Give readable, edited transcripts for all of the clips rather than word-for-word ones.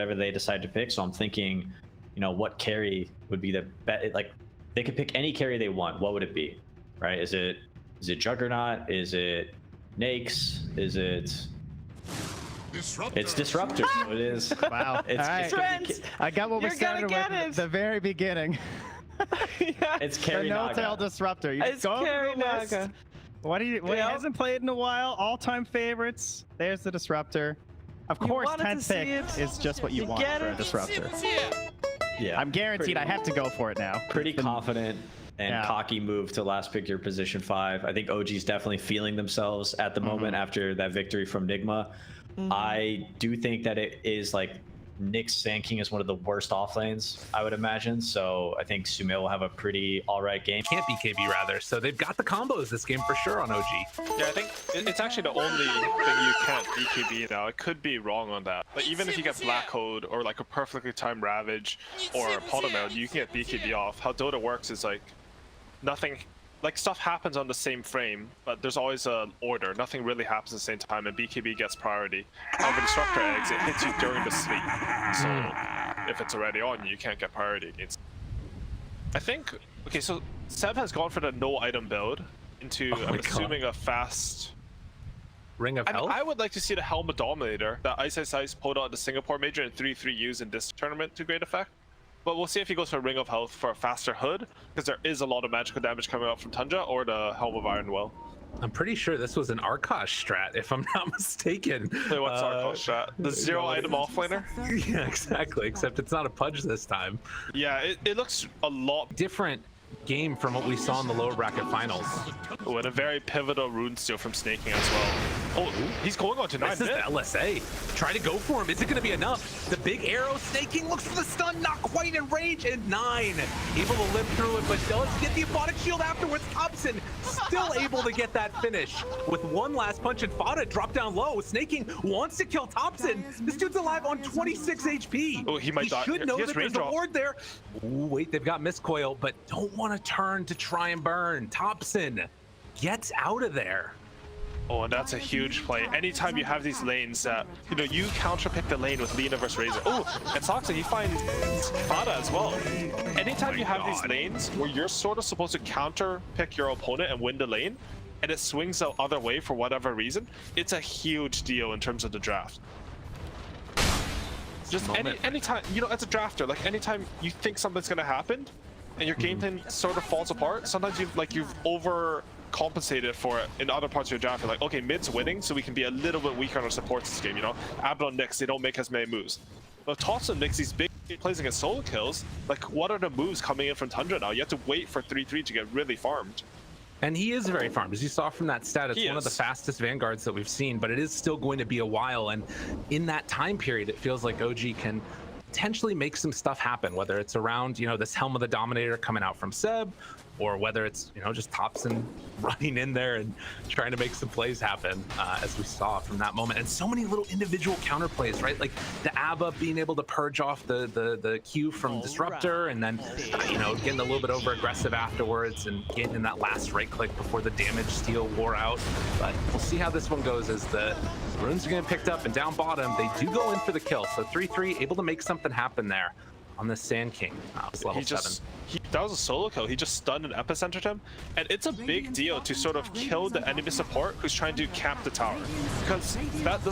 whatever they decide to pick. So I'm thinking, you know, what carry would be the best? Like, they could pick any carry they want. What would it be? Right? Is it Juggernaut? Is it Nakes? Is it? It's Disruptor. So it is. Wow. It's, All it's right. I got what we started with at the very beginning. Yeah. It's Carry the Naga. no-tail Disruptor. You It's go over Carry the list. Naga. What he hasn't played in a while. All-time favorites. There's the Disruptor. Of course, wanted to 10th see pick it. is just what you want get for a it? Disruptor. Yeah. I'm guaranteed I have to go for it now. Pretty confident and Yeah. cocky move to last pick your position 5. I think OG's definitely feeling themselves at the moment after that victory from Nigma. I do think that it is like Nyx Sand King is one of the worst off lanes, I would imagine. So I think Sumail will have a pretty all right game. Can't be KB rather. So they've got the combos this game for sure on OG. Yeah, I think it's actually the only thing you can't BKB now. I could be wrong on that. But even if you get Black Code or like a perfectly timed Ravage or Polymail, you can get BKB off. How Dota works is like nothing, like stuff happens on the same frame, but there's always an order. Nothing really happens at the same time, and BKB gets priority. However, Disruptor Eggs, it hits you during the sleep. So if it's already on, you can't get priority against. I think, okay, so Seb has gone for the no item build into, I'm assuming, a fast Ring of Health? I would like to see the Helmet Dominator that Ice pulled out the Singapore Major and 3-3 used in this tournament to great effect. But we'll see if he goes for Ring of Health for a faster hood, because there is a lot of magical damage coming out from Tundra, or the Helm of Iron Will. I'm pretty sure this was an Arkosh strat, if I'm not mistaken. Wait, what's our strat? The 0 item offlaner? Yeah, exactly, except it's not a Pudge this time. Yeah, it looks a lot Different game from what we saw in the lower bracket finals. Oh, and a very pivotal rune steal from Snaking as well. Oh, he's going on to 9 This is the LSA. Try to go for him. Is it going to be enough? The big arrow Snaking looks for the stun, not quite in range, and 9. Able to live through it, but does get the Aphotic Shield afterwards. Thompson still able to get that finish with one last punch, and Fada dropped down low. Snaking wants to kill Thompson. This dude's alive on 26 HP. Oh, he might die. Should know He has that there's range a drop. ward there. Ooh, wait, they've got Miscoil, but don't want to turn to try and burn. Thompson gets out of there. Oh, and that's a huge play. Anytime you have these lanes that, you know, you counterpick the lane with Lina versus Razor. Oh, and Soxa, he finds Fada as well. Anytime you have these lanes where you're sort of supposed to counterpick your opponent and win the lane, and it swings the other way for whatever reason, it's a huge deal in terms of the draft. Just anytime, you know, as a drafter, like anytime you think something's gonna happen, and your game plan sort of falls apart, sometimes you've overcompensated for it in other parts of your draft. You're like, okay, mid's winning, so we can be a little bit weaker on our supports this game, you know? Abaddon Nyx, they don't make as many moves. But Thompson makes these big plays against solo kills. Like, what are the moves coming in from Tundra now? You have to wait for 3-3 to get really farmed. And he is very farmed. As you saw from that stat, it's one of the fastest Vanguards that we've seen, but it is still going to be a while. And in that time period, it feels like OG can potentially make some stuff happen, whether it's around, you know, this Helm of the Dominator coming out from Seb, or whether it's, you know, just Thompson running in there and trying to make some plays happen, as we saw from that moment. And so many little individual counter plays, right? Like the Abba being able to purge off the Q from Disruptor, and then, you know, getting a little bit over aggressive afterwards and getting in that last right click before the damage steal wore out. But we'll see how this one goes as the runes are getting picked up, and down bottom, they do go in for the kill. So 3-3, able to make something happen there on the Sand King. It's level 7. That was a solo kill. He just stunned and epicentered him. And it's a big deal to sort of kill the enemy support who's trying to camp the tower. Because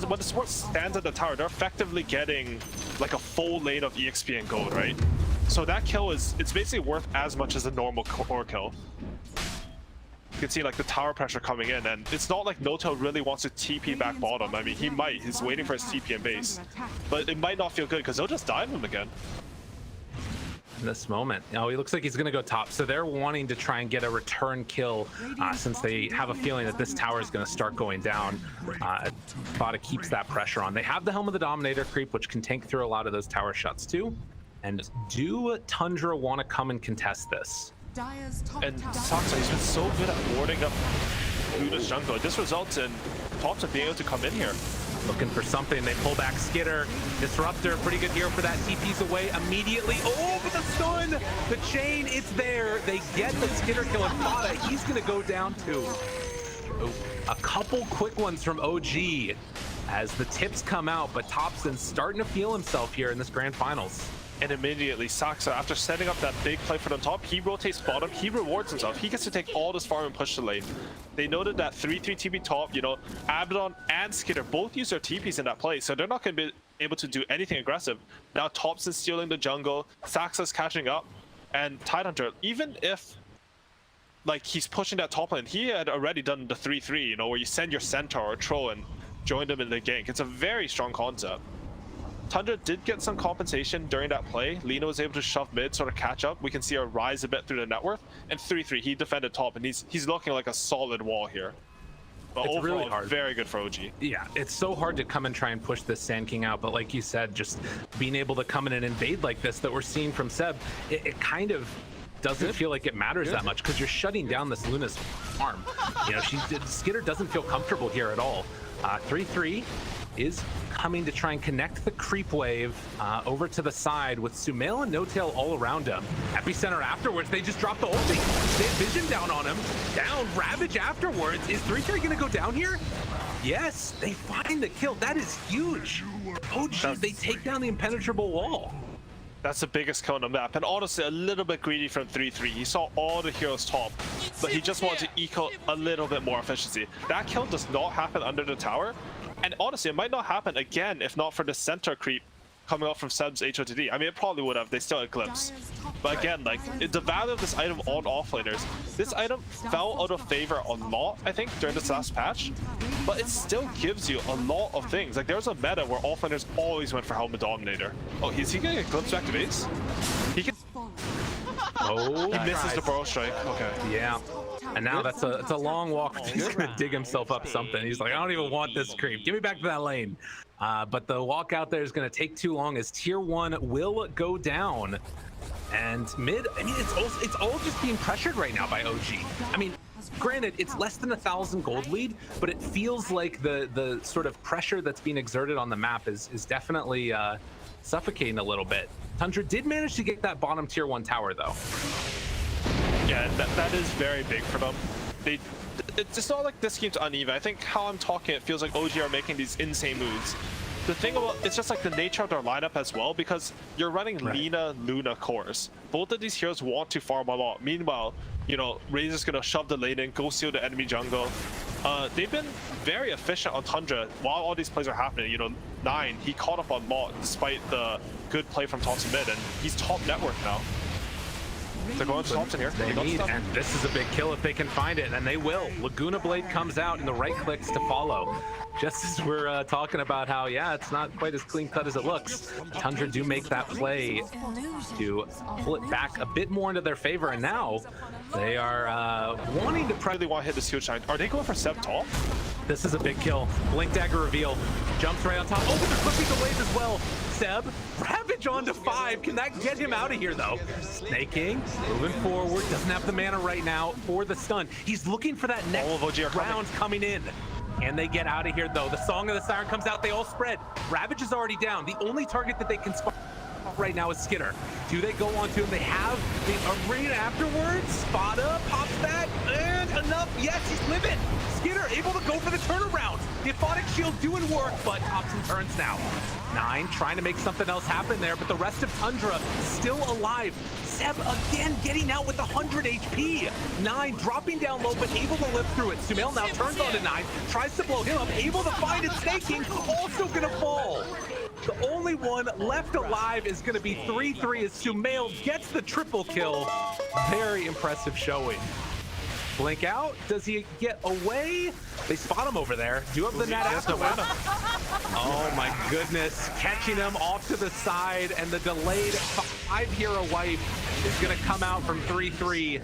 when the support stands at the tower, they're effectively getting like a full lane of EXP and gold, right? So that kill it's basically worth as much as a normal core kill. You can see like the tower pressure coming in, and it's not like No-Tail really wants to TP back bottom. I mean, he might. He's waiting for his TP in base. But it might not feel good because they'll just dive him again. In this moment. Oh, he looks like he's going to go top. So they're wanting to try and get a return kill since they have a feeling that this tower is going to start going down. Fada keeps that pressure on. They have the Helm of the Dominator creep, which can tank through a lot of those tower shots too. And do Tundra want to come and contest this? And Soxa, he's been so good at warding up Buddha's jungle. This results in Thompson being able to come in here. Looking for something. They pull back Skitter. Disruptor, pretty good hero for that. TP's away immediately. Oh, but the stun! The chain, it's there. They get the Skitter kill, and Fada, he's going to go down too. Oh, a couple quick ones from OG. as the tips come out, but Thompson's starting to feel himself here in this grand finals. And immediately, Saxa, after setting up that big play for them top, he rotates bottom, he rewards himself. He gets to take all this farm and push the lane. They noted that 3-3 TP top, you know, Abaddon and Skitter both use their TPs in that play, so they're not going to be able to do anything aggressive. Now Thompson's stealing the jungle, Saxa's catching up, and Tidehunter, even if like he's pushing that top lane, he had already done the 3-3, you know, where you send your Centaur or Troll and join them in the gank. It's a very strong concept. Tundra did get some compensation during that play. Lina was able to shove mid, sort of catch up. We can see her rise a bit through the net worth. And 3-3, he defended top, and he's looking like a solid wall here. But it's overall, really hard. Very good for OG. Yeah, it's so hard to come and try and push this Sand King out, but like you said, just being able to come in and invade like this that we're seeing from Seb, it kind of doesn't feel like it matters that much because you're shutting down this Luna's farm. You know, Skitter doesn't feel comfortable here at all. 3-3 is coming to try and connect the creep wave over to the side with Sumail and No-Tail all around him. Epicenter afterwards, they just dropped the ulti. They have vision down on him. Down, Ravage afterwards. Is 3-3 gonna go down here? Yes, they find the kill. That is huge. OG, they take down the impenetrable wall. That's the biggest kill on the map, and honestly a little bit greedy from 3-3. He saw all the heroes top, but he just wanted to eco a little bit more efficiency. That kill does not happen under the tower, and honestly it might not happen again if not for the center creep coming up from Seb's HOTD. I mean, it probably would have. They still had Glimpse. But again, like, the value of this item on offlaners, this item fell out of favor a lot, I think, during this last patch. But it still gives you a lot of things. Like, there's a meta where offlaners always went for Helmet Dominator. Oh, is he gonna get Glimpse back to base? He can... Oh, he misses the Burrow Strike. Okay. Yeah. And now it's a long walk. He's gonna dig himself up something. He's like, I don't even want this creep. Give me back to that lane. But the walk out there is gonna take too long as tier 1 will go down. And mid, I mean, it's all just being pressured right now by OG. I mean, granted, it's less than 1,000 gold lead, but it feels like the sort of pressure that's being exerted on the map is definitely suffocating a little bit. Tundra did manage to get that bottom tier 1 tower though. Yeah, that is very big for them. It's not like this game's uneven. I think how I'm talking, it feels like OG are making these insane moves. The thing about it's just like the nature of their lineup as well, because you're running Lina, Luna cores. Both of these heroes want to farm a lot. Meanwhile, you know, Razor's gonna shove the lane in, go steal the enemy jungle. They've been very efficient on Tundra while all these plays are happening. You know, 9, he caught up on Mott despite the good play from Thompson mid, and he's top network now. They're going to Thompson here. And this is a big kill if they can find it, and they will. Laguna Blade comes out and the right clicks to follow. Just as we're talking about how, yeah, it's not quite as clean cut as it looks. Tundra do make that play to pull it back a bit more into their favor, and now they are wanting to probably want to hit this huge shine. Are they going for Seb top? This is a big kill. Blink dagger reveal. Jumps right on top. Oh, but they're clipping the wave as well. Seb, Ravage onto 5. Can that get him out of here, though? Snaking, moving forward. Doesn't have the mana right now for the stun. He's looking for that next round coming in. And they get out of here, though. The Song of the Siren comes out. They all spread. Ravage is already down. The only target that they can spot right now is Skitter. Do they go on to him? They have the arena afterwards. Spada pops that, and enough. Yes, he's living. Skitter able to go for the turnaround. The Aphotic Shield doing work, but Thompson turns now. 9 trying to make something else happen there, but the rest of Tundra still alive. Seb again getting out with 100 HP. 9 dropping down low, but able to live through it. Sumail now turns on to 9, tries to blow him up, able to find it, Snaking, also gonna fall. The only one left alive is going to be 3-3 as Sumail gets the triple kill. Very impressive showing. Blink out. Does he get away? They spot him over there. Do you have the net afterwards? Oh my goodness. Catching him off to the side, and the delayed 5-hero wipe is going to come out from 3-3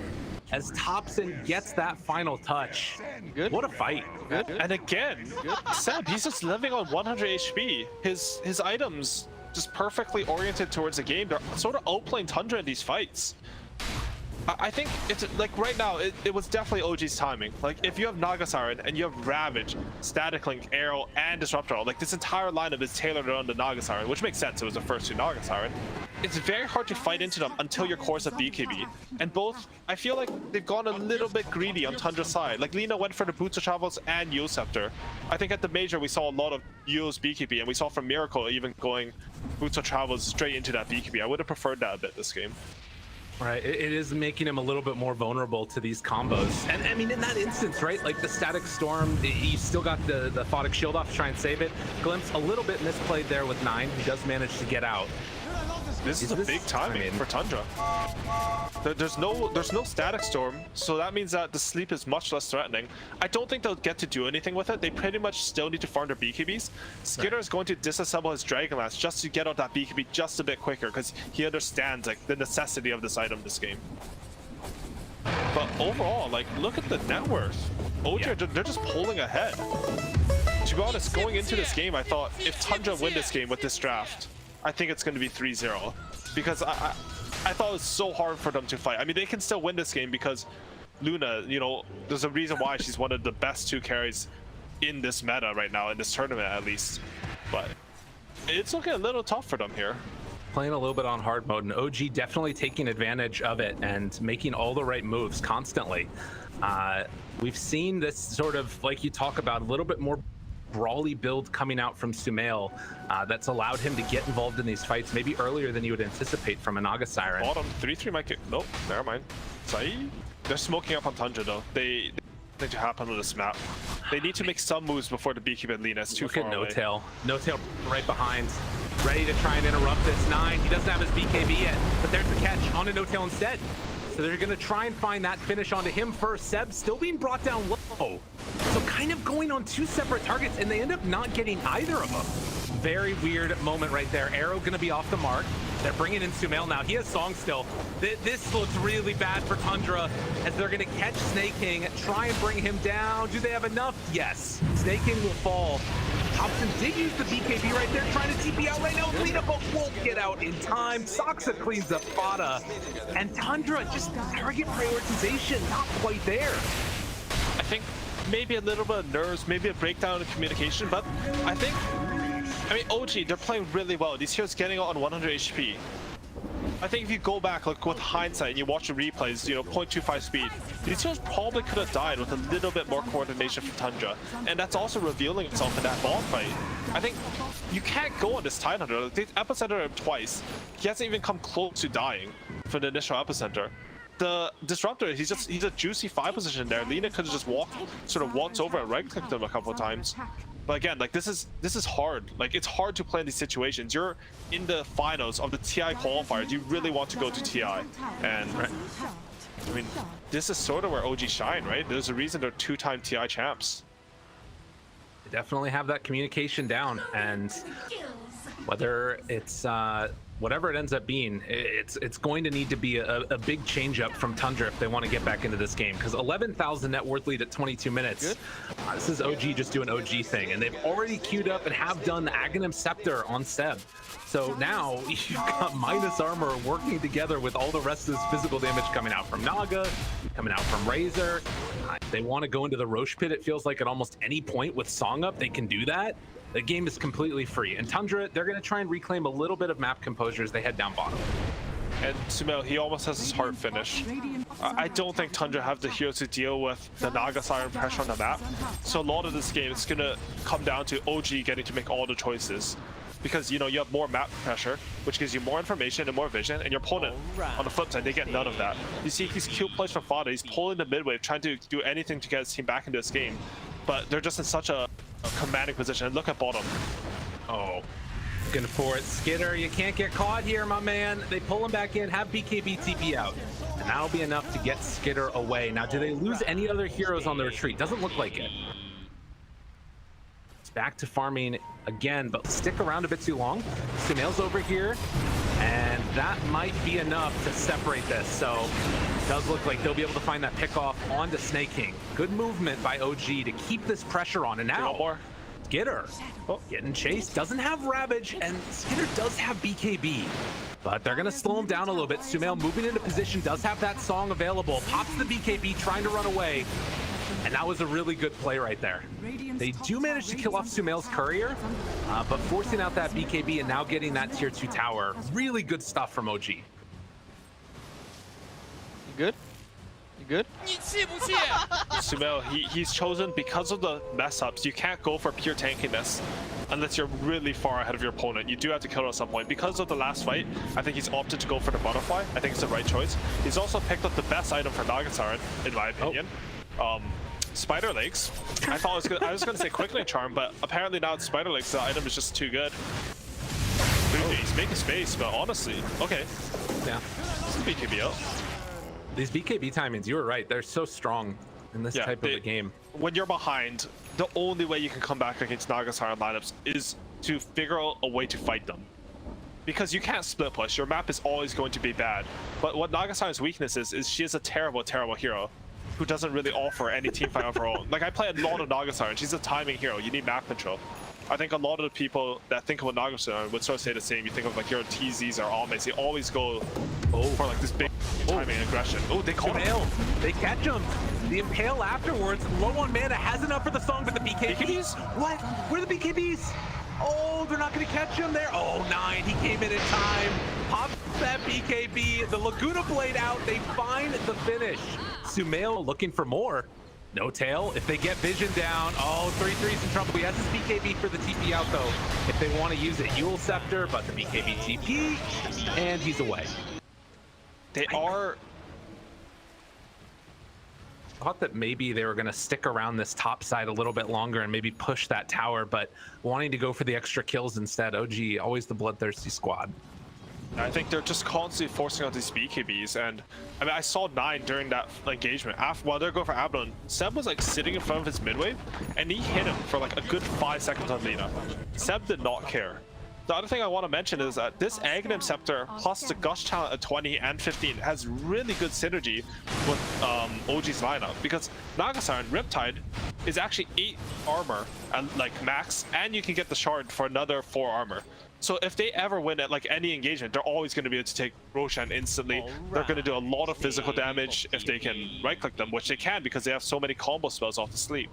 as Thompson gets that final touch. Good. What a fight. Good. And again, Seb, he's just living on 100 HP. His items just perfectly oriented towards the game. They're sort of outplaying Tundra in these fights. I think it's like right now, it was definitely OG's timing. Like if you have Naga Siren and you have Ravage, Static Link, Arrow, and Disruptor, like this entire lineup is tailored around the Naga Siren, which makes sense. It was the first two Naga Siren. It's very hard to fight into them until your course of BKB. And both, I feel like they've gone a little bit greedy on Tundra's side. Like Lina went for the Boots of Travels and Yo Scepter. I think at the major we saw a lot of Yo's BKB, and we saw from Miracle even going Boots of Travels straight into that BKB. I would have preferred that a bit this game. Right, it is making him a little bit more vulnerable to these combos. And I mean, in that instance, right, like the Static Storm, you still got the Photic Shield off to try and save it. Glimpse a little bit misplayed there with 9. He does manage to get out. This is a big timing for Tundra. There's no Static Storm, so that means that the sleep is much less threatening. I don't think they'll get to do anything with it. They pretty much still need to farm their BKBs. Skitter is going to disassemble his Dragon Lance just to get out that BKB just a bit quicker, because he understands like the necessity of this item this game. But overall, like look at the net worth. OG, they're just pulling ahead. To be honest, going into this game, I thought if Tundra win this game with this draft, I think it's going to be 3-0, because I thought it was so hard for them to fight. I mean, they can still win this game because Luna, you know, there's a reason why she's one of the best 2 carries in this meta right now, in this tournament at least. But it's looking a little tough for them here. Playing a little bit on hard mode, and OG definitely taking advantage of it and making all the right moves constantly. We've seen this sort of, like you talk about, a little bit more brawly build coming out from Sumail that's allowed him to get involved in these fights maybe earlier than you would anticipate from a Naga Siren. Bottom 3-3 might get... Nope, never mind. Sai? They're smoking up on Tundra though. They need to happen on this map. They need to make some moves before the BKB and Lina is too far away. Look at No-Tail. No-Tail right behind. Ready to try and interrupt this. 9, he doesn't have his BKB yet, but there's the catch on a No-Tail instead. So they're going to try and find that finish onto him first. Seb still being brought down low. So kind of going on 2 separate targets, and they end up not getting either of them. Very weird moment right there. Arrow going to be off the mark. They're bringing in Sumail now. He has Song still. This looks really bad for Tundra as they're going to catch Snake King, try and bring him down. Do they have enough? Yes. Snake King will fall. Hobson did use the BKB right there, trying to TP out right now. Lina, but won't get out in time. Soxa cleans up Fada. And Tundra, just target prioritization, not quite there. I think maybe a little bit of nerves, maybe a breakdown in communication, but I mean, OG, they're playing really well. These heroes getting out on 100 HP. I think if you go back, like with hindsight, and you watch the replays, you know, 0.25 speed, these heroes probably could have died with a little bit more coordination from Tundra, and that's also revealing itself in that ball fight. I think you can't go on this Tidehunter. Like, they epicenter him twice. He hasn't even come close to dying for the initial epicenter. The Disruptor, he's a juicy 5 position there. Lina could have just walked over and right-clicked him a couple of times. But again, like this is hard. Like it's hard to play in these situations. You're in the finals of the TI qualifiers. You really want to go to TI, and I mean, this is sort of where OG shine, right? There's a reason they're 2-time TI champs. They definitely have that communication down, and whether it's whatever it ends up being, it's going to need to be a big change up from Tundra if they want to get back into this game, because 11,000 net worth lead at 22 minutes. This is OG just doing OG thing, and they've already queued up and have done the Aghanim Scepter on Seb. So now you've got minus armor working together with all the rest of this physical damage coming out from Naga, coming out from Razor. If they want to go into the Roche Pit, it feels like at almost any point with Song up, they can do that. The game is completely free. And Tundra, they're going to try and reclaim a little bit of map composure as they head down bottom. And Sumail, he almost has his hard finish. I don't think Tundra have the heroes to deal with the Naga Siren pressure on the map. So a lot of this game is going to come down to OG getting to make all the choices. Because, you know, you have more map pressure, which gives you more information and more vision, and your opponent, on the flip side, they get none of that. You see these cute plays from Fada, he's pulling the mid wave, trying to do anything to get his team back into this game. But they're just in such a commanding position. And look at bottom. Oh, looking for it. Skitter, you can't get caught here, my man. They pull him back in, have BKB TP out. And that'll be enough to get Skitter away. Now, do they lose any other heroes on the retreat? Doesn't look like it. It's back to farming again, but stick around a bit too long. Sumail's over here, and that might be enough to separate this. So it does look like they'll be able to find that pick off onto Snake King. Good movement by OG to keep this pressure on. And now Skitter getting chased, doesn't have Ravage, and Skitter does have BKB. but they're going to slow him down a little bit. Sumail moving into position, does have that song available, pops the BKB, trying to run away, and that was a really good play right there. They do manage to kill off Sumail's courier, but forcing out that BKB and now getting that tier 2 tower, really good stuff from OG. You good? You good? Sumail, he's chosen because of the mess ups. You can't go for pure tankiness unless you're really far ahead of your opponent. You do have to kill at some point. Because of the last fight, I think he's opted to go for the butterfly. I think it's the right choice. He's also picked up the best item for Nagasaran, in my opinion. Spider legs. I thought I was gonna say quickly charm, but apparently now it's spider legs. The item is just too good. Dude, he's making space, but honestly, okay. Yeah. This is BKB out. These BKB timings, you were right. They're so strong in this type of a game. When you're behind, the only way you can come back against Nagasaran lineups is to figure out a way to fight them. Because you can't split push. Your map is always going to be bad. But what Nagasaran's weakness is she is a terrible, terrible hero who doesn't really offer any team fight of her own. Like, I play a lot of Nagasaran. She's a timing hero. You need map control. I think a lot of the people that think of Nagasaran would sort of say the same. You think of like your TZs or Almays. They always go for like this big timing aggression. Oh, they caught him. They catch him. The Impale afterwards, low on mana, has enough for the song, but the BKBs? What? Where are the BKBs? Oh, they're not going to catch him there. Oh, 9, he came in time. Pops that BKB, the Laguna Blade out, they find the finish. Sumail looking for more. No tail. If they get vision down, oh, 3-3's in trouble. He has his BKB for the TP out, though, if they want to use it. Yule Scepter, but the BKB TP, and he's away. They are... I thought that maybe they were going to stick around this top side a little bit longer and maybe push that tower, but wanting to go for the extra kills instead. OG, always the bloodthirsty squad. I think they're just constantly forcing out these BKBs, and I mean, I saw 9 during that engagement. While they're going for Abaddon, Seb was like sitting in front of his midwave, and he hit him for like a good 5 seconds on Lina. Seb did not care. The other thing I want to mention is that this Aghanim Scepter plus the Gush talent at 20 and 15 has really good synergy with OG's lineup, because Nagasaran Riptide is actually 8 armor and like max, and you can get the shard for another 4 armor. So if they ever win at like any engagement, they're always going to be able to take Roshan instantly. They're going to do a lot of physical damage if they can right-click them, which they can because they have so many combo spells off the sleep.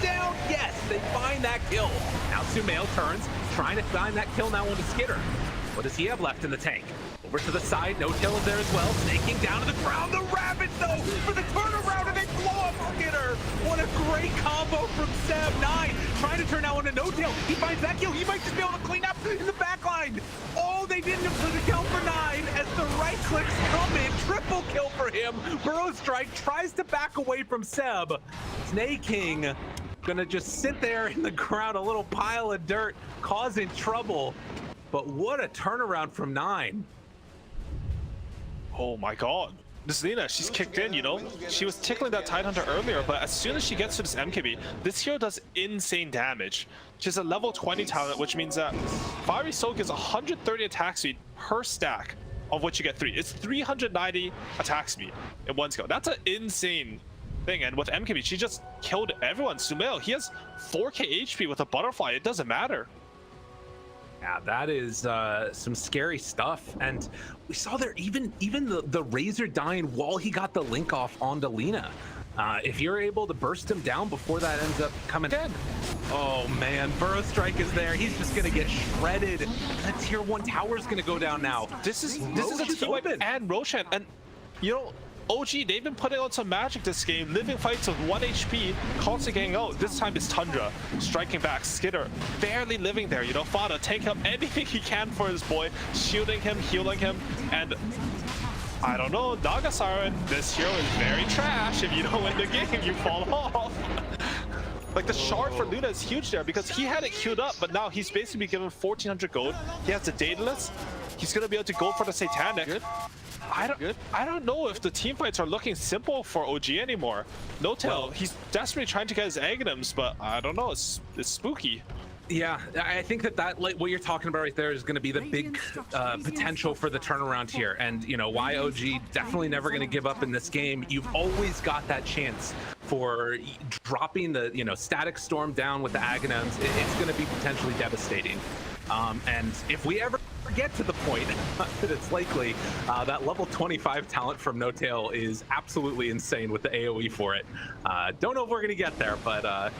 Down, yes, they find that kill. Now Sumail turns, trying to find that kill now on the Skitter. What does he have left in the tank? Over to the side, no tail is there as well, snaking down to the ground. The Ravage though, for the turnaround, and they blow up Skitter. What a great combo from Seb. 9, trying to turn now into no tail. He finds that kill, he might just be able to clean up in the back line. Oh, they didn't put the kill for 9 as the right clicks come in. Triple kill for him. Burrow Strike tries to back away from Seb. Snake King gonna just sit there in the ground, a little pile of dirt, causing trouble. But what a turnaround from 9. Oh my god. This Lina, she's kicked in, you know? She was tickling that Tidehunter earlier, but as soon as she gets to this MKB, this hero does insane damage. She's a level 20 talent, which means that Fiery Soak is 130 attack speed per stack, of which you get 3. It's 390 attack speed in one skill. That's an insane thing, and with MKB, she just killed everyone. Sumail, he has 4k HP with a butterfly. It doesn't matter. Yeah, that is some scary stuff, and we saw there even the Razor dying while he got the link off onto Lina. If you're able to burst him down before that ends up coming in. Oh man, Burrow Strike is there. He's just gonna get shredded. The tier 1 tower's gonna go down now. This is a team wipe and Roshan, and you know, OG, they've been putting on some magic this game, living fights with 1 HP, constantly getting out. This time it's Tundra, striking back, Skitter, barely living there, you know, Fada taking up anything he can for his boy, shielding him, healing him, and I don't know, Nagasaran, this hero is very trash. If you don't win the game, you fall off. Like, the shard for Luna is huge there because he had it queued up, but now he's basically given 1400 gold. He has the Daedalus. He's going to be able to go for the Satanic. Good. I don't know if the team fights are looking simple for OG anymore. No tail. He's desperately trying to get his Aghanims, but I don't know. It's spooky. Yeah, I think that like what you're talking about right there is going to be the big potential for the turnaround here, and you know why OG definitely never going to give up in this game. You've always got that chance for dropping the Static Storm down with the Aghanims. It's going to be potentially devastating. And if we ever get to the point that it's likely. That level 25 talent from No Tail is absolutely insane with the AoE for it. Don't know if we're gonna get there, but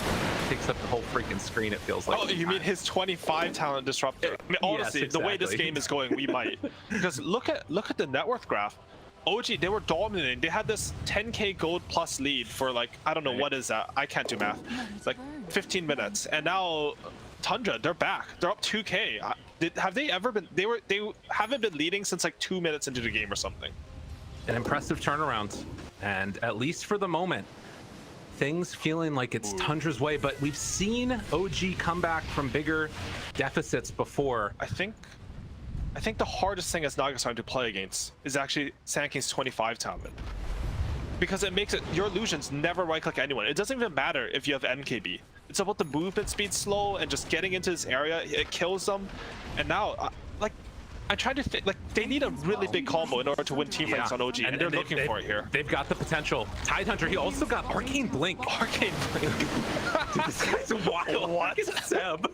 takes up the whole freaking screen, it feels like. Oh, you mean his 25 talent disruptor? I mean, honestly, Yes, the way this exactly. game is going, we might. Because look at the net worth graph. OG, they were dominating. They had this 10k gold plus lead for like, I don't know what is that. I can't do math. It's like 15 minutes, and now Tundra, they're back. They're up 2k. Have they ever been? They haven't been leading since like 2 minutes into the game or something. An impressive turnaround, and at least for the moment, things feeling like it's Tundra's way. But we've seen OG come back from bigger deficits before. I think the hardest thing as Nagasaki to play against is actually Sanking's 25 talent. Because it makes it, your illusions never right-click anyone. It doesn't even matter if you have NKB. It's about the movement speed slow and just getting into this area. It kills them. And now, I try to think, like, they need a really big combo in order to win team fights on OG, and they're looking for it here. They've got the potential. TI10, he also got Arcane Blink. Arcane Blink. Dude, this guy's wild. What? Seb.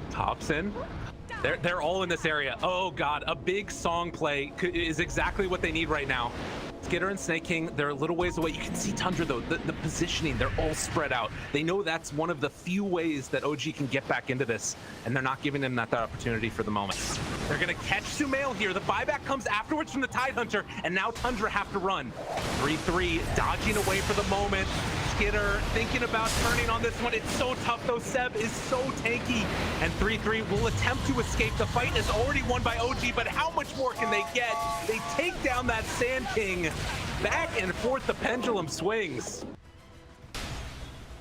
Thompson. They're all in this area. Oh god, a big song play is exactly what they need right now. Skitter and Snake King, they're a little ways away. You can see Tundra though, the positioning, they're all spread out. They know that's one of the few ways that OG can get back into this, and they're not giving them that opportunity for the moment. They're gonna catch Sumail here. The buyback comes afterwards from the Tidehunter, and now Tundra have to run. 3-3, dodging away for the moment. Skitter thinking about turning on this one. It's so tough though. Seb is so tanky, and 3-3 will attempt to escape. The fight is already won by OG, but how much more can they get? They take down that Sand King. Back and forth, the pendulum swings.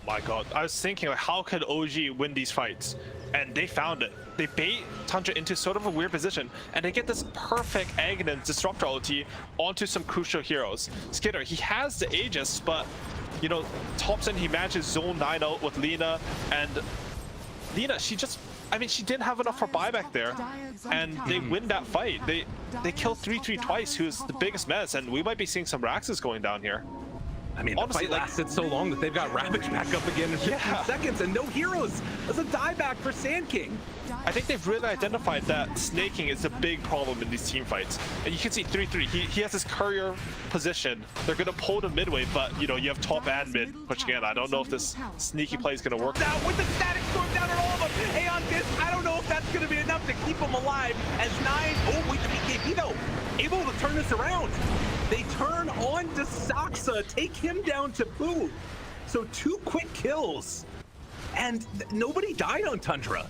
My god, I was thinking, like, how could OG win these fights? And they found it. They bait Tundra into sort of a weird position, and they get this perfect Aghanim Disruptor ulti onto some crucial heroes. Skitter, he has the Aegis, but, you know, Thompson, he matches Zone 9 out with Lina, and Lina, she didn't have enough for buyback there, and they win that fight. They kill 3-3 twice, who's the biggest mess, and we might be seeing some Raxes going down here. I mean, honestly, the fight lasted so long that they've got Ravage back up again in 15 seconds, and no heroes. That's a dieback for Sand King. I think they've really identified that snaking is a big problem in these team fights. And you can see 3-3, he has his courier position. They're gonna pull to midway, but you know, you have top and mid pushing in. I don't know if this sneaky play is gonna work. Now with the static storm down on all of them, Aeon Disc, I don't know if that's gonna be enough to keep them alive as 9, oh wait, the BKB though, able to turn this around. They turn on to Saksa, take him down to boot. So 2 quick kills, and nobody died on Tundra.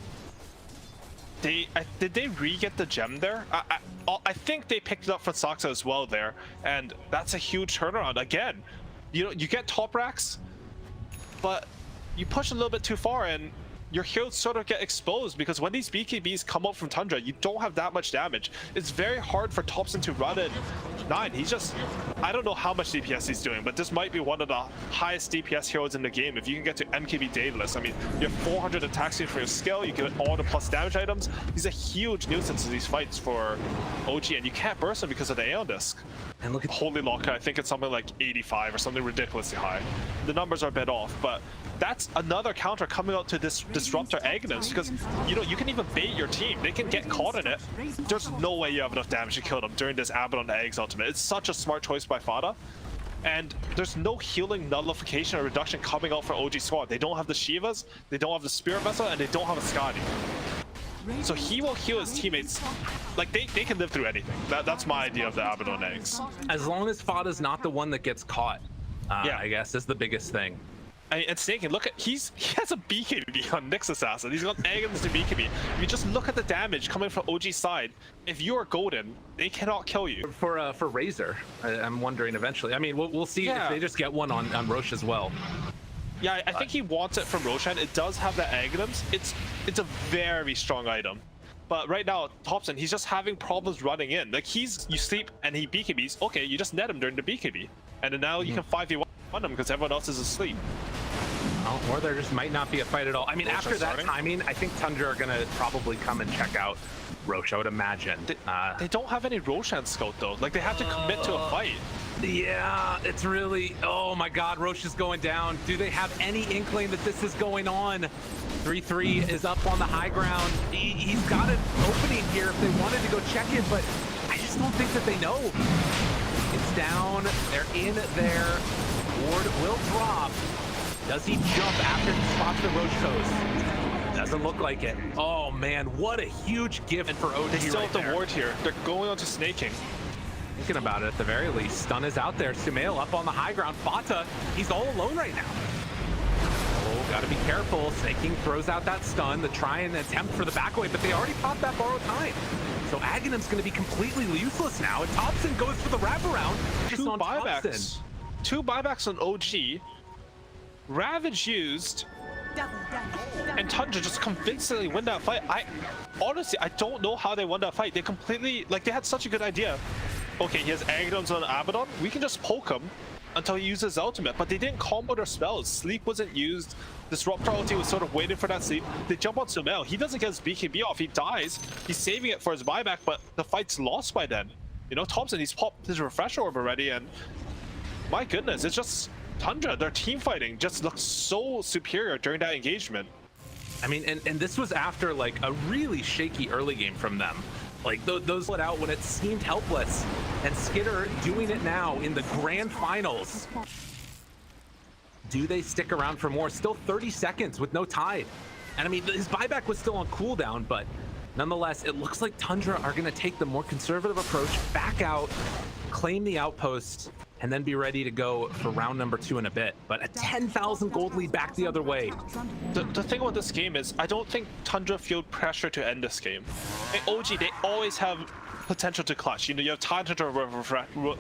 Did they re-get the gem there? I think they picked it up from Saksa as well there, and that's a huge turnaround. Again, you know, you get top racks, but you push a little bit too far, and your heroes sort of get exposed, because when these BKBs come up from Tundra, you don't have that much damage. It's very hard for Thompson to run in 9. He's just, I don't know how much DPS he's doing, but this might be one of the highest DPS heroes in the game. If you can get to NKB dataless, I mean, you have 400 attack speed for your skill, you get all the plus damage items. He's a huge nuisance in these fights for OG, and you can't burst him because of the Aeon Disc. And look at Holy Locker, I think it's something like 85 or something ridiculously high. The numbers are a bit off, but that's another counter coming out to this Disruptor Aghanim, because, you know, you can even bait your team. They can get caught in it. There's no way you have enough damage to kill them during this Abaddon Eggs ultimate. It's such a smart choice by Fada. And there's no healing nullification or reduction coming out for OG squad. They don't have the Shivas, they don't have the Spirit Vessel, and they don't have a Skadi. So he will heal his teammates. Like, they can live through anything. That's my idea of the Abaddon Eggs. as long as Fada's not the one that gets caught, Yeah. I guess is the biggest thing. And Snaking, look at, he has a BKB on Nyx Assassin. He's got Aghanim to BKB. If you just look at the damage coming from OG's side, if you are golden, they cannot kill you. For Razor, I'm wondering eventually. I mean, we'll see if they just get one on Roche as well. Yeah, I think he wants it from Roshan. It does have the Aghanims. It's a very strong item. But right now, Thompson, he's just having problems running in. Like, you sleep and he BKBs. Okay, you just net him during the BKB. And then now you can 5v1 him because everyone else is asleep. Oh, or there just might not be a fight at all. I mean, Roche after that starting? timing, I think Tundra are gonna probably come and check out Roche, I would imagine. They don't have any Roshan scout though. Like they have to commit to a fight. Yeah, it's really, oh my God, Roche is going down. Do they have any inkling that this is going on? 3-3 is up on the high ground. He's got an opening here if they wanted to go check it, but I just don't think that they know. It's down, they're in there. Ward will drop. Does he jump after he spots the Roche coast? Doesn't look like it. Oh man, what a huge gift for OG. They still right have the there. ward here. They're going on to snaking. Thinking about it at the very least. Stun is out there. Sumail up on the high ground. Fata, he's all alone right now. Oh, gotta be careful. Snaking throws out that stun to try and attempt for the back away, but they already popped that borrowed time. So Aghanim's gonna be completely useless now, and Thompson goes for the wraparound. Just Two on buybacks. Thompson. Two buybacks on OG. Ravage used. And Tundra just convincingly win that fight. Honestly, I don't know how they won that fight. They completely, like, they had such a good idea. Okay, he has Aghanim's on Abaddon. We can just poke him until he uses his ultimate, but they didn't combo their spells. Sleep wasn't used. Disruptor ulti was sort of waiting for that sleep. They jump on Sumail. He doesn't get his BKB off. He dies. He's saving it for his buyback, but the fight's lost by then. You know, Thompson, he's popped his refresh orb already, and my goodness, it's just Tundra. Their team fighting just looks so superior during that engagement. I mean, and this was after like a really shaky early game from them. Like those let out when it seemed helpless, and Skitter doing it now in the grand finals. Do they stick around for more? Still 30 seconds with no tide. And I mean, his buyback was still on cooldown, but nonetheless, it looks like Tundra are gonna take the more conservative approach, back out, claim the outpost, and then be ready to go for round number 2 in a bit. But a 10,000 gold lead back the other way. The thing about this game is I don't think Tundra feel pressure to end this game. In OG, they always have potential to clutch. You know, you have Tidehunter with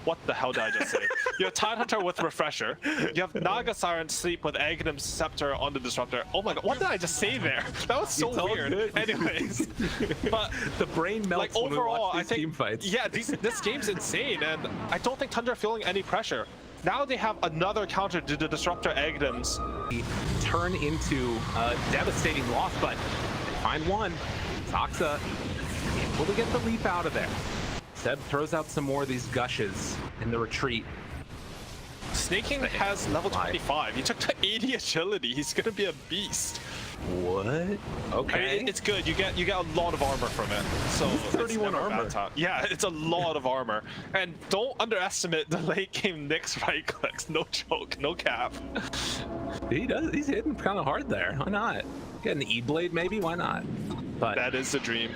what the hell did I just say? You have Tidehunter with Refresher. You have Naga Siren Sleep with Aghanim's Scepter on the Disruptor. Oh my god, what did I just say there? That was so weird. Anyways, but the brain melts like overall, when we watch these I think team fights. yeah, this game's insane, and I don't think Tundra are feeling any pressure. Now they have another counter to the Disruptor Aghanim's. Turn into a devastating loss, but they find one. Toxa able to get the leap out of there. Seb throws out some more of these gushes in the retreat. Snaking has level 25. He took to 80 agility. He's gonna be a beast. What? Okay. I mean, it's good. You get a lot of armor from it. So 31 armor. Yeah, it's a lot of armor. And don't underestimate the late game Nyx right clicks. No joke, no cap. He does. He's hitting kind of hard there. Why not? Get an E-blade maybe. Why not? But That is the dream.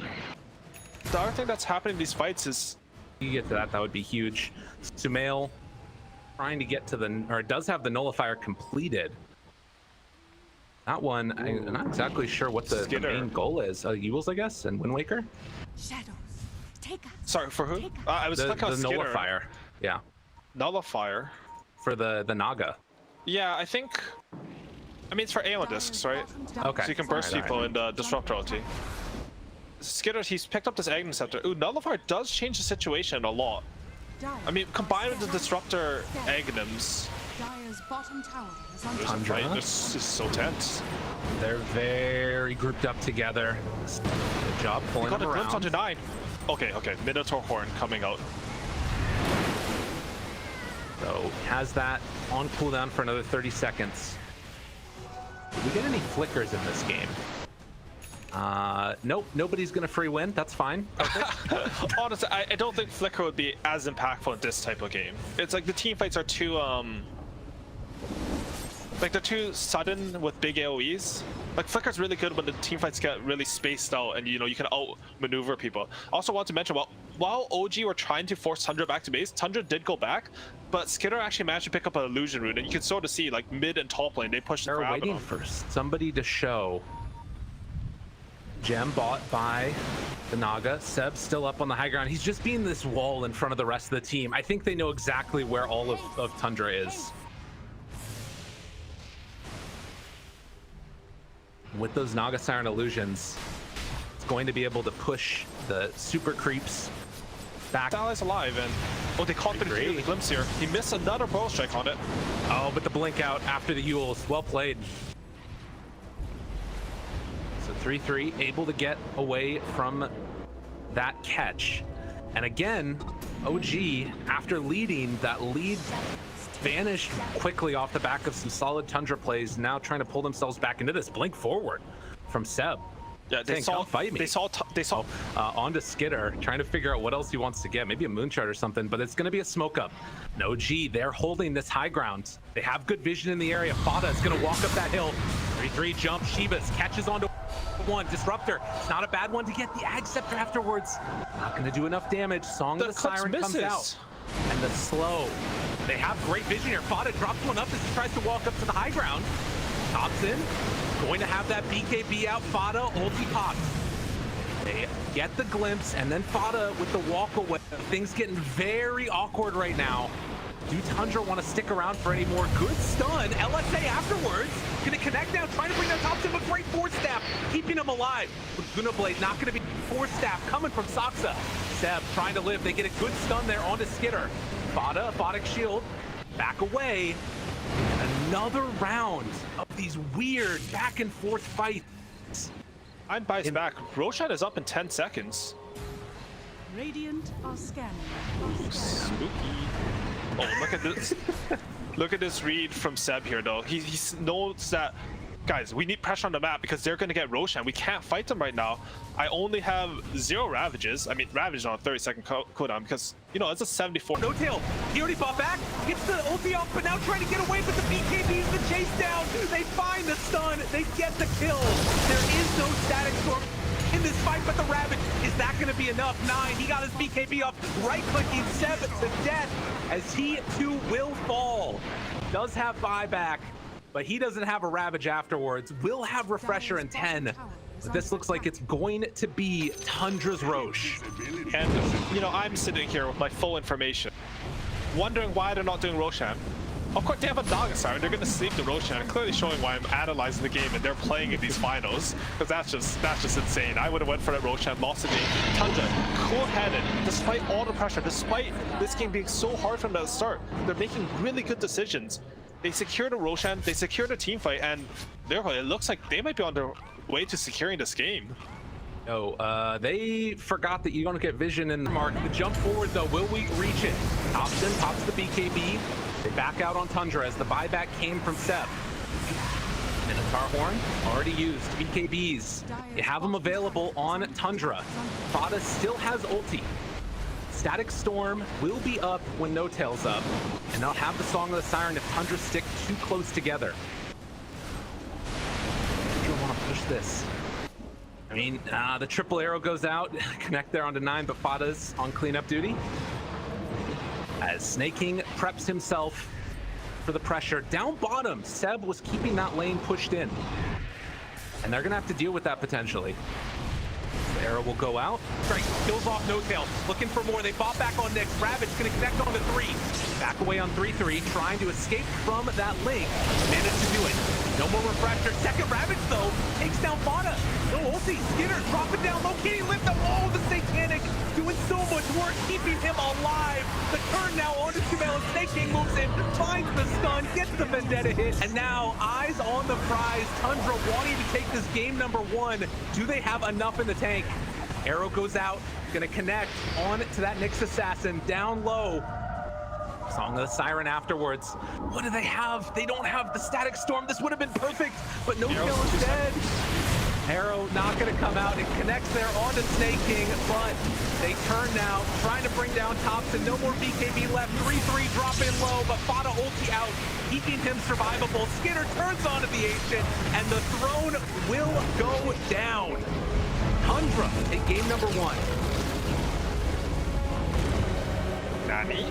The other thing that's happening in these fights is you get to that, that would be huge. Sumail trying to get to the, or does have the nullifier completed. That one, I'm not exactly sure what the main goal is. Ewells, I guess, and Wind Waker. Shadows, take us. sorry for who? I was clicking on The Skitter. nullifier. Yeah. Nullifier. For the Naga. Yeah, I think. I mean, it's for Aeon discs, right? Okay. So you can burst Alright, people in the Disruptor ulti. Skitter, he's picked up this Aghanim Scepter. Ooh, Nullifier does change the situation a lot. I mean, combined with the Disruptor Aghanims, Dire's bottom tower is under Tundra. right? This is so tense. They're very grouped up together. Good job pulling Got a them glimpse around. onto 9. Okay, Minotaur Horn coming out. So has that on cooldown for another 30 seconds. Did we get any flickers in this game? Nope, nobody's gonna free win. That's fine. Honestly, I don't think Flicker would be as impactful in this type of game. It's like the team fights are too, like they're too sudden with big AoEs. Like Flicker's really good when the team fights get really spaced out and you know you can outmaneuver people. I also want to mention while OG were trying to force Tundra back to base, Tundra did go back, but Skitter actually managed to pick up an illusion rune, and you can sort of see like mid and top lane they pushed the They're crap waiting out. for somebody to show. Gem bought by the Naga. Seb's still up on the high ground. He's just being this wall in front of the rest of the team. I think they know exactly where all of Tundra is. With those Naga Siren illusions, it's going to be able to push the super creeps Back. Dalai's alive, and oh, they caught 3-3 in the glimpse here. He missed another ball strike on it. Oh, but the blink out after the Yules. Well played. So 3-3, able to get away from that catch. And again, OG, after leading, that lead vanished quickly off the back of some solid Tundra plays, now trying to pull themselves back into this. Blink forward from Seb. Yeah, they saw. Come fight me. They saw. Onto Skitter, trying to figure out what else he wants to get. Maybe a moonshot or something, but it's going to be a smoke up. No G, they're holding this high ground. They have good vision in the area. Fada is going to walk up that hill. 3-3 jump. Shivas catches onto one. Disruptor. It's not a bad one to get the Ag Scepter afterwards. Not going to do enough damage. Song of the Siren comes out. And the slow. They have great vision here. Fada drops one up as he tries to walk up to the high ground. Thompson going to have that BKB out. Fada ulti pops. They get the glimpse, and then Fada with the walk away. Things getting very awkward right now. Do Tundra want to stick around for any more? Good stun. LSA afterwards. Gonna connect now, trying to bring down Thompson, but great force staff, keeping him alive. Laguna Blade not gonna be force staff coming from Saksa. Seb trying to live. They get a good stun there onto Skitter. Fada, Fodic shield, back away. And another round of these weird back and forth fights. I'm biased back. Roshan is up in 10 seconds. Radiant are scanning. Spooky. Oh, look at this. Look at this read from Seb here, though. He knows that, guys, we need pressure on the map because they're going to get Roshan. We can't fight them right now. I only have 0 Ravages. I mean, Ravage on a 30-second cooldown because, you know, it's a 74. No tail. He already fought back. Gets the ulti off, but now trying to get away with the BKBs, the chase down. They find the stun. They get the kill. There is no static storm in this fight, but the Ravage, is that going to be enough? 9, he got his BKB off, right-clicking 7 to death as he too will fall. Does have buyback, but he doesn't have a Ravage afterwards. Will have Refresher in 10, but this looks like it's going to be Tundra's Roche. And, you know, I'm sitting here with my full information, wondering why they're not doing Roshan. Of course, they have a Naga Siren. They're going to sleep the Roshan, clearly showing why I'm analyzing the game and they're playing in these finals. Because that's just insane. I would have went for that Roshan, lost the game. Tundra, cool-headed, despite all the pressure, despite this game being so hard from the start, they're making really good decisions. They secured a Roshan, they secured a team fight, and therefore it looks like they might be on their way to securing this game. No, they forgot that you don't get vision in the mark. The jump forward, though, will we reach it? Thompson pops the BKB. They back out on Tundra as the buyback came from Seb. Minotaur Horn already used. BKBs. You have them available on Tundra. Fada still has ulti. Static Storm will be up when No Tail's up, and they'll have the Song of the Siren if Tundra stick too close together. Tundra want to push this. I mean, the triple arrow goes out. Connect there onto 9, but Fada's on cleanup duty. As Snake King preps himself for the pressure. Down bottom, Seb was keeping that lane pushed in. And they're gonna have to deal with that potentially. The arrow will go out. Strike kills off No Tail. Looking for more. They fought back on Nyx. Ravage gonna connect on to 3. Back away on 3-3, trying to escape from that link. Managed to do it. No more refresher. Second Ravage though takes down Fada. No ulti. Skitter dropping down low. Can he lift up? Oh, the Satanic doing so much work, keeping him alive. The turn now onto Sumail. Snake King moves in, finds the stun, gets the Vendetta hit, and now eyes on the prize. Tundra wanting to take this game number 1. Do they have enough in the tank? Arrow goes out, gonna connect on to that Nyx Assassin down low. Song of the Siren afterwards. What do they have? They don't have the Static Storm. This would have been perfect, but No Tail is dead. Arrow not going to come out. It connects there onto Snake King, but they turn now, trying to bring down Thompson. No more BKB left. 3-3 drop in low, but Fada ulti out, keeping him survivable. Skinner turns onto the Ancient, and the throne will go down. Tundra in game number 1. Nani?